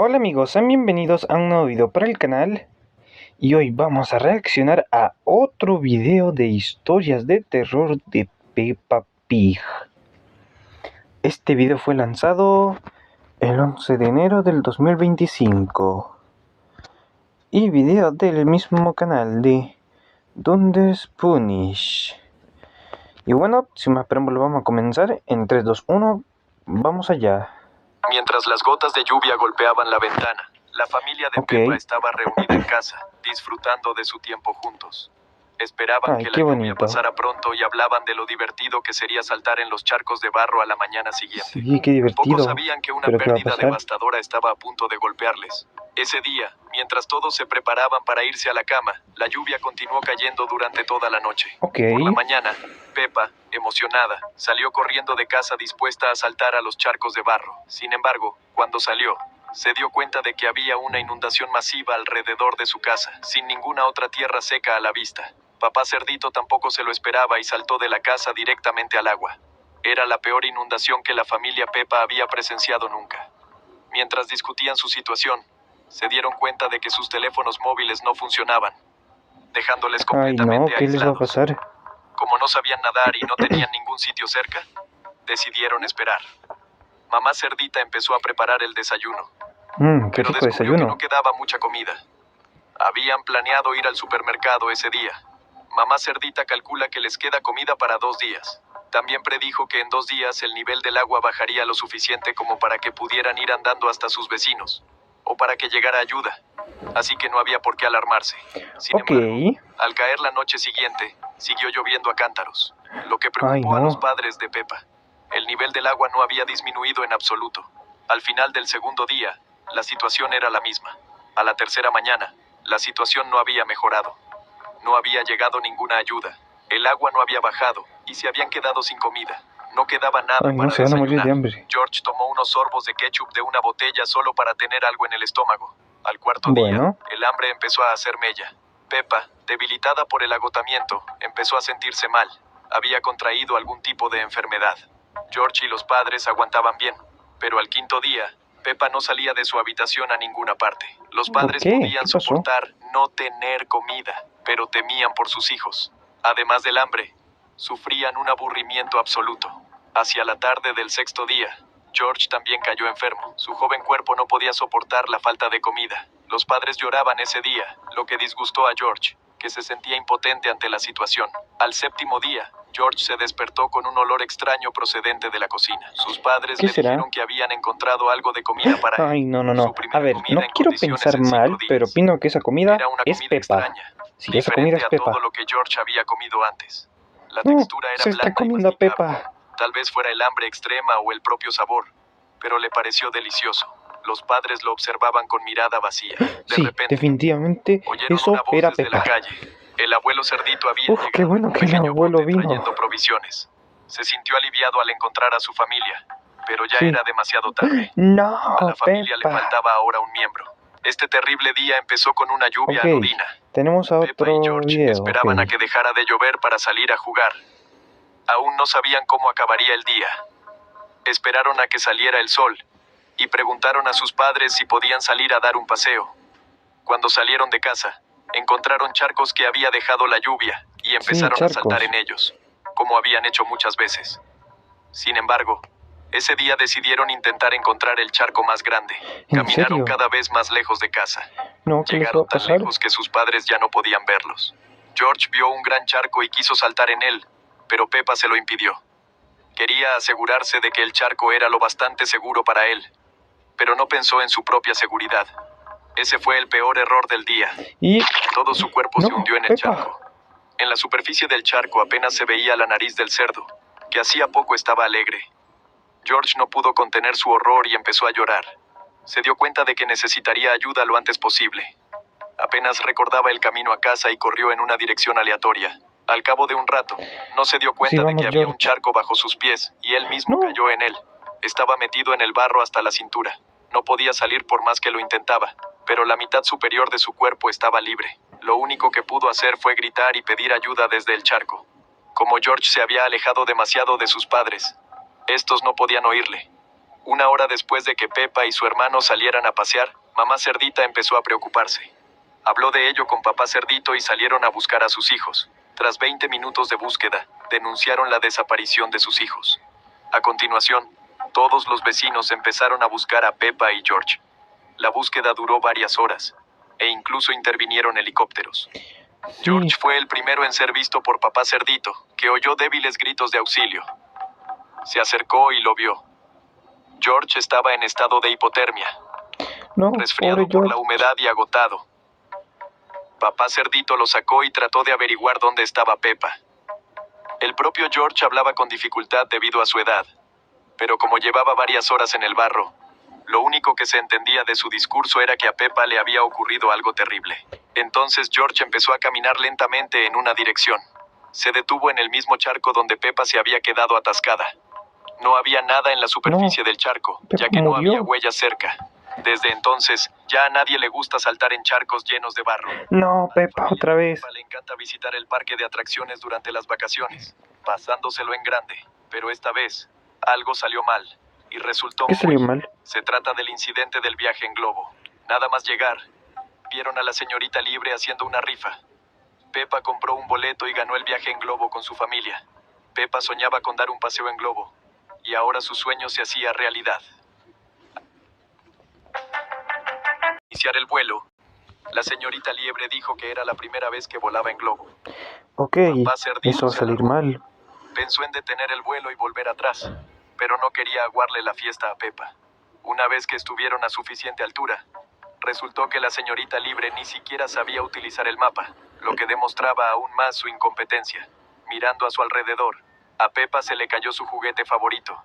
Hola amigos, sean bienvenidos a un nuevo video para el canal. Y hoy vamos a reaccionar a otro video de historias de terror de Peppa Pig. Este video fue lanzado el 11 de enero del 2025. Y video del mismo canal de Dundes Punish. Y bueno, sin más preámbulo vamos a comenzar en 3, 2, 1, vamos allá. Mientras las gotas de lluvia golpeaban la ventana, la familia de Peppa estaba reunida en casa, disfrutando de su tiempo juntos. Esperaban que la lluvia pasara pronto y hablaban de lo divertido que sería saltar en los charcos de barro a la mañana siguiente. Sí, qué divertido. Pocos sabían que una pérdida devastadora estaba a punto de golpearles. Ese día, mientras todos se preparaban para irse a la cama, la lluvia continuó cayendo durante toda la noche. Por la mañana, Peppa, emocionada, salió corriendo de casa dispuesta a saltar a los charcos de barro. Sin embargo, cuando salió, se dio cuenta de que había una inundación masiva alrededor de su casa, sin ninguna otra tierra seca a la vista. Papá Cerdito tampoco se lo esperaba y saltó de la casa directamente al agua. Era la peor inundación que la familia Peppa había presenciado nunca. Mientras discutían su situación, se dieron cuenta de que sus teléfonos móviles no funcionaban, dejándoles completamente ¿qué les va a aislados. pasar? Como no sabían nadar y no tenían ningún sitio cerca, decidieron esperar. Mamá Cerdita empezó a preparar el desayuno, qué pero rico descubrió desayuno. que no quedaba mucha comida. Habían planeado ir al supermercado ese día. Mamá Cerdita calcula que les queda comida para 2 días. También predijo que en 2 días el nivel del agua bajaría lo suficiente como para que pudieran ir andando hasta sus vecinos, o para que llegara ayuda. Así que no había por qué alarmarse. Sin embargo, al caer la noche siguiente, siguió lloviendo a cántaros, lo que preocupó a los padres de Peppa. El nivel del agua no había disminuido en absoluto. Al final del segundo día, la situación era la misma. A la tercera mañana, la situación no había mejorado. No había llegado ninguna ayuda. El agua no había bajado y se habían quedado sin comida. No quedaba nada para se van a morir desayunar. de hambre. George tomó unos sorbos de ketchup de una botella solo para tener algo en el estómago. Al cuarto día, el hambre empezó a hacer mella. Peppa, debilitada por el agotamiento, empezó a sentirse mal. Había contraído algún tipo de enfermedad. George y los padres aguantaban bien, pero al quinto día, Peppa no salía de su habitación a ninguna parte. Los padres podían soportar no tener comida, pero temían por sus hijos. Además del hambre, sufrían un aburrimiento absoluto. Hacia la tarde del sexto día, George también cayó enfermo. Su joven cuerpo no podía soportar la falta de comida. Los padres lloraban ese día, lo que disgustó a George, que se sentía impotente ante la situación. Al séptimo día, George se despertó con un olor extraño procedente de la cocina. Sus padres le dijeron que habían encontrado algo de comida para él. No. A ver, no quiero pensar mal, pero opino que esa comida era una es comida Peppa. extraña, Sí, esa comida es diferente a Peppa. todo lo que George había comido antes. La textura era se está blanda comiendo y a Peppa. Tal vez fuera el hambre extrema o el propio sabor, pero le pareció delicioso. Los padres lo observaban con mirada vacía. De repente, definitivamente eso una voz era desde Peppa. la calle. El abuelo Cerdito había llegado. Qué bueno que el abuelo vino. Trayendo provisiones. Se sintió aliviado al encontrar a su familia, pero ya era demasiado tarde. A la familia le faltaba ahora un miembro. Este terrible día empezó con una lluvia anodina. Tenemos a Peppa y otro George video. esperaban a que dejara de llover para salir a jugar. Aún no sabían cómo acabaría el día. Esperaron a que saliera el sol y preguntaron a sus padres si podían salir a dar un paseo. Cuando salieron de casa, encontraron charcos que había dejado la lluvia y empezaron a saltar en ellos, como habían hecho muchas veces. Sin embargo, ese día decidieron intentar encontrar el charco más grande. Caminaron cada vez más lejos de casa. Llegaron tan lejos que sus padres ya no podían verlos. George vio un gran charco y quiso saltar en él, pero Peppa se lo impidió. Quería asegurarse de que el charco era lo bastante seguro para él, pero no pensó en su propia seguridad. Ese fue el peor error del día. Todo su cuerpo se hundió en el charco. En la superficie del charco apenas se veía la nariz del cerdo, que hacía poco estaba alegre. George no pudo contener su horror y empezó a llorar. Se dio cuenta de que necesitaría ayuda lo antes posible. Apenas recordaba el camino a casa y corrió en una dirección aleatoria. Al cabo de un rato, no se dio cuenta de que había un charco bajo sus pies, y él mismo cayó en él. Estaba metido en el barro hasta la cintura. No podía salir por más que lo intentaba, pero la mitad superior de su cuerpo estaba libre. Lo único que pudo hacer fue gritar y pedir ayuda desde el charco. Como George se había alejado demasiado de sus padres, estos no podían oírle. Una hora después de que Peppa y su hermano salieran a pasear, mamá cerdita empezó a preocuparse. Habló de ello con papá cerdito y salieron a buscar a sus hijos. Tras 20 minutos de búsqueda, denunciaron la desaparición de sus hijos. A continuación, todos los vecinos empezaron a buscar a Peppa y George. La búsqueda duró varias horas, e incluso intervinieron helicópteros. Sí. George fue el primero en ser visto por papá cerdito, que oyó débiles gritos de auxilio. Se acercó y lo vio. George estaba en estado de hipotermia, No, resfriado pobre por George. la humedad y agotado. Papá cerdito lo sacó y trató de averiguar dónde estaba Peppa. El propio George hablaba con dificultad debido a su edad, pero como llevaba varias horas en el barro, lo único que se entendía de su discurso era que a Peppa le había ocurrido algo terrible. Entonces George empezó a caminar lentamente en una dirección. Se detuvo en el mismo charco donde Peppa se había quedado atascada. No había nada en la superficie del charco, Peppa ya que no murió. había huellas cerca. Desde entonces, ya a nadie le gusta saltar en charcos llenos de barro. No, A la Peppa, familia otra de vez. Peppa le encanta visitar el parque de atracciones durante las vacaciones, pasándoselo en grande. Pero esta vez, algo salió mal, y resultó ¿Qué salió mal? Se trata del incidente del viaje en globo. Nada más llegar, vieron a la señorita Libre haciendo una rifa. Peppa compró un boleto y ganó el viaje en globo con su familia. Peppa soñaba con dar un paseo en globo, y ahora su sueño se hacía realidad. Iniciar el vuelo, la señorita Liebre dijo que era la primera vez que volaba en globo. Ok, Papá cerdito eso va a se salir alarmó. mal. Pensó en detener el vuelo y volver atrás, pero no quería aguarle la fiesta a Peppa. Una vez que estuvieron a suficiente altura, resultó que la señorita Libre ni siquiera sabía utilizar el mapa, lo que demostraba aún más su incompetencia. Mirando a su alrededor, a Peppa se le cayó su juguete favorito,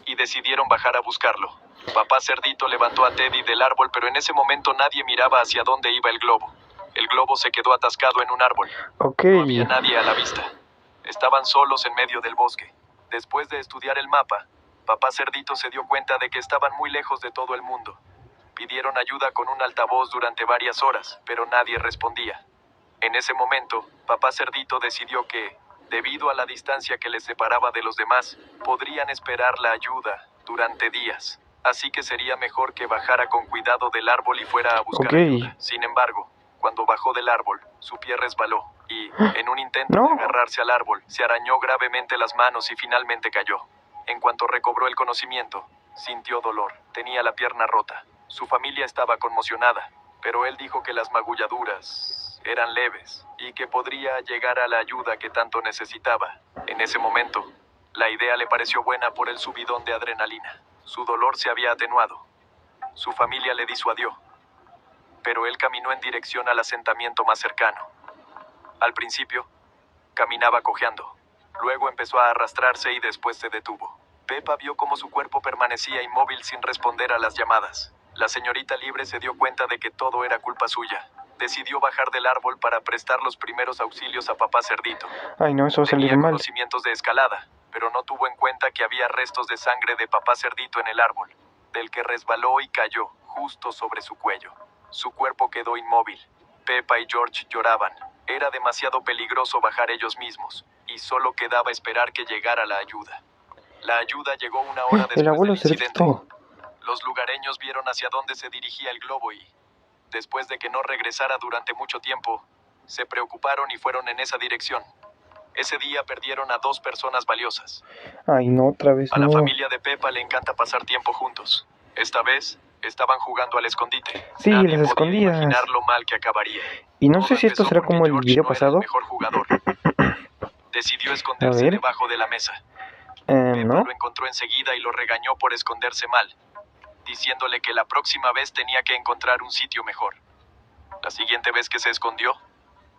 y decidieron bajar a buscarlo. Papá cerdito levantó a Teddy del árbol, pero en ese momento nadie miraba hacia dónde iba el globo. El globo se quedó atascado en un árbol. Ok. No había nadie a la vista. Estaban solos en medio del bosque. Después de estudiar el mapa, papá cerdito se dio cuenta de que estaban muy lejos de todo el mundo. Pidieron ayuda con un altavoz durante varias horas, pero nadie respondía. En ese momento, papá cerdito decidió que, debido a la distancia que les separaba de los demás, podrían esperar la ayuda durante días. Así que sería mejor que bajara con cuidado del árbol y fuera a buscar Ok. ayuda. Sin embargo, cuando bajó del árbol, su pie resbaló y, en un intento No. de agarrarse al árbol, se arañó gravemente las manos y finalmente cayó. En cuanto recobró el conocimiento, sintió dolor. Tenía la pierna rota. Su familia estaba conmocionada, pero él dijo que las magulladuras eran leves y que podría llegar a la ayuda que tanto necesitaba. En ese momento, la idea le pareció buena por el subidón de adrenalina. Su dolor se había atenuado. Su familia le disuadió, pero él caminó en dirección al asentamiento más cercano. Al principio, caminaba cojeando. Luego empezó a arrastrarse y después se detuvo. Peppa vio cómo su cuerpo permanecía inmóvil sin responder a las llamadas. La señorita Libre se dio cuenta de que todo era culpa suya. Decidió bajar del árbol para prestar los primeros auxilios a papá cerdito. Ay, no, eso va a salir Tenía mal. conocimientos de escalada, pero no tuvo en cuenta que había restos de sangre de papá cerdito en el árbol, del que resbaló y cayó justo sobre su cuello. Su cuerpo quedó inmóvil. Peppa y George lloraban. Era demasiado peligroso bajar ellos mismos, y solo quedaba esperar que llegara la ayuda. La ayuda llegó una hora después El abuelo del incidente. cerdito. Los lugareños vieron hacia dónde se dirigía el globo y, después de que no regresara durante mucho tiempo, se preocuparon y fueron en esa dirección. Ese día perdieron a 2 personas valiosas. Ay, no, otra vez A la no. familia de Peppa le encanta pasar tiempo juntos. Esta vez, estaban jugando al escondite. Sí, Nadie las podía escondidas. imaginar lo mal que acabaría. Y no Todo sé si esto empezó será porque como el George video no era pasado. el mejor jugador. Decidió A esconderse ver. debajo de la mesa. Peppa No. lo encontró enseguida y lo regañó por esconderse mal, diciéndole que la próxima vez tenía que encontrar un sitio mejor. La siguiente vez que se escondió,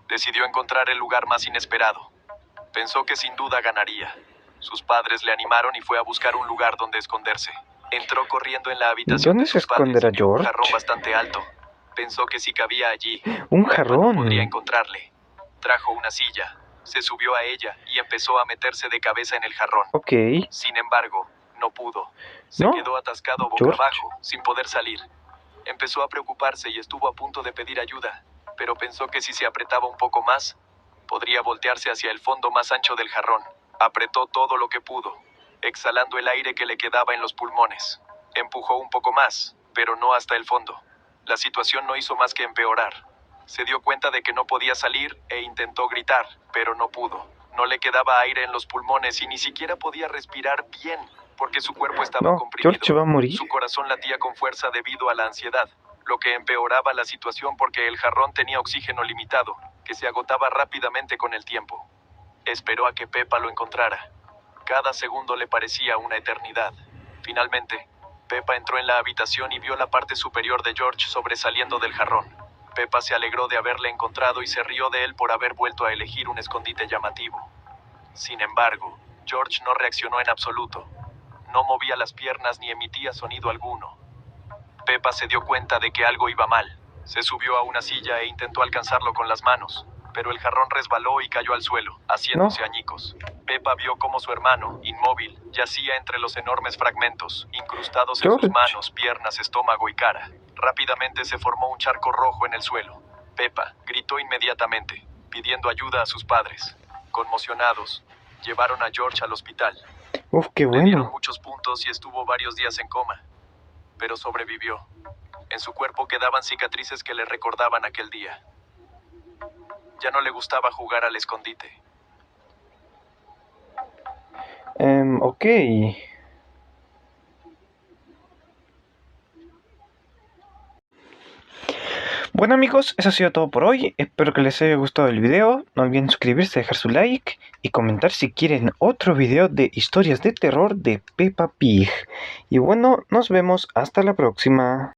decidió encontrar el lugar más inesperado. Pensó que sin duda ganaría. Sus padres le animaron y fue a buscar un lugar donde esconderse. Entró corriendo en la habitación ¿Dónde de se sus padres esconderá y vio un George? jarrón bastante alto. Pensó que si cabía allí, Un su hermano jarrón. podría encontrarle. Trajo una silla, se subió a ella y empezó a meterse de cabeza en el jarrón. Ok. Sin embargo, no pudo. Se ¿No? quedó atascado boca George. abajo, sin poder salir. Empezó a preocuparse y estuvo a punto de pedir ayuda, pero pensó que si se apretaba un poco más, podría voltearse hacia el fondo más ancho del jarrón. Apretó todo lo que pudo, exhalando el aire que le quedaba en los pulmones. Empujó un poco más, pero no hasta el fondo. La situación no hizo más que empeorar. Se dio cuenta de que no podía salir e intentó gritar, pero no pudo. No le quedaba aire en los pulmones y ni siquiera podía respirar bien, porque su cuerpo estaba No, comprimido. George va a morir. Su corazón latía con fuerza debido a la ansiedad, lo que empeoraba la situación porque el jarrón tenía oxígeno limitado, que se agotaba rápidamente con el tiempo. Esperó a que Peppa lo encontrara. Cada segundo le parecía una eternidad. Finalmente, Peppa entró en la habitación y vio la parte superior de George sobresaliendo del jarrón. Peppa se alegró de haberle encontrado y se rió de él por haber vuelto a elegir un escondite llamativo. Sin embargo, George no reaccionó en absoluto. No movía las piernas ni emitía sonido alguno. Peppa se dio cuenta de que algo iba mal. Se subió a una silla e intentó alcanzarlo con las manos, pero el jarrón resbaló y cayó al suelo, haciéndose añicos. Peppa vio cómo su hermano, inmóvil, yacía entre los enormes fragmentos, incrustados en sus George. manos, piernas, estómago y cara. Rápidamente se formó un charco rojo en el suelo. Peppa gritó inmediatamente, pidiendo ayuda a sus padres. Conmocionados, llevaron a George al hospital. Uf, qué Le dieron bueno. muchos puntos y estuvo varios días en coma, pero sobrevivió. En su cuerpo quedaban cicatrices que le recordaban aquel día. Ya no le gustaba jugar al escondite. Ok. Bueno amigos, eso ha sido todo por hoy. Espero que les haya gustado el video. No olviden suscribirse, dejar su like y comentar si quieren otro video de historias de terror de Peppa Pig. Y bueno, nos vemos hasta la próxima.